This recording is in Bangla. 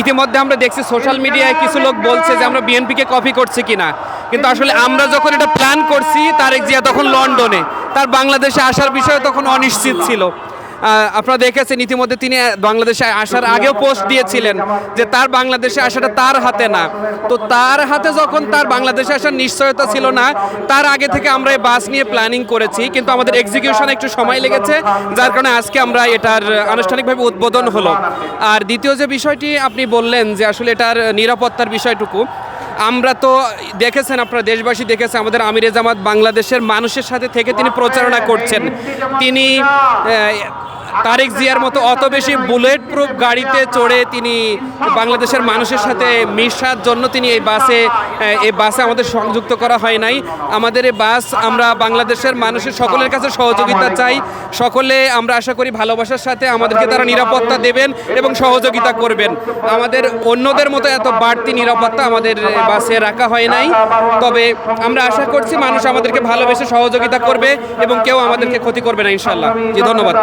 ইতিমধ্যে আমরা দেখছি সোশ্যাল মিডিয়ায় কিছু লোক বলছে যে আমরা বিএনপিকে কপি করছি কিনা, কিন্তু আসলে আমরা যখন এটা প্ল্যান করছি তারেক জিয়া তখন লন্ডনে, তার বাংলাদেশে আসার বিষয়ে তখন অনিশ্চিত ছিল। আপনারা দেখেছেন ইতিমধ্যে তিনি বাংলাদেশে আসার আগেও পোস্ট দিয়েছিলেন যে তার বাংলাদেশে আসাটা তার হাতে না। তো তার হাতে যখন তার বাংলাদেশে আসার নিশ্চয়তা ছিল না, তার আগে থেকে আমরা এই বাস নিয়ে প্ল্যানিং করেছি, কিন্তু আমাদের এক্সিকিউশনে একটু সময় লেগেছে, যার কারণে আজকে আমরা এটার আনুষ্ঠানিকভাবে উদ্বোধন হলো। আর দ্বিতীয় যে বিষয়টি আপনি বললেন যে আসলে এটার নিরাপত্তার বিষয়টুকু, আমরা তো দেখেছেন, আপনারা দেশবাসী দেখেছে আমাদের আমিরে জামাত বাংলাদেশের মানুষের সাথে থেকে তিনি প্রচারণা করছেন। তিনি তারেক জিয়ার মতো অত বেশি বুলেট প্রুফ গাড়িতে চড়ে তিনি বাংলাদেশের মানুষের সাথে মিশার জন্য তিনি এই বাসে আমাদের সংযুক্ত করা হয় নাই। আমাদের এই বাস আমরা বাংলাদেশের মানুষের সকলের কাছে সহযোগিতা চাই। সকলে আমরা আশা করি ভালোবাসার সাথে আমাদেরকে তারা নিরাপত্তা দেবেন এবং সহযোগিতা করবেন। আমাদের অন্যদের মতো এত বাড়তি নিরাপত্তা আমাদের বাসে রাখা হয় নাই, তবে আমরা আশা করছি মানুষ আমাদেরকে ভালোবেসে সহযোগিতা করবে এবং কেউ আমাদেরকে ক্ষতি করবে না ইনশাল্লাহ। জি, ধন্যবাদ।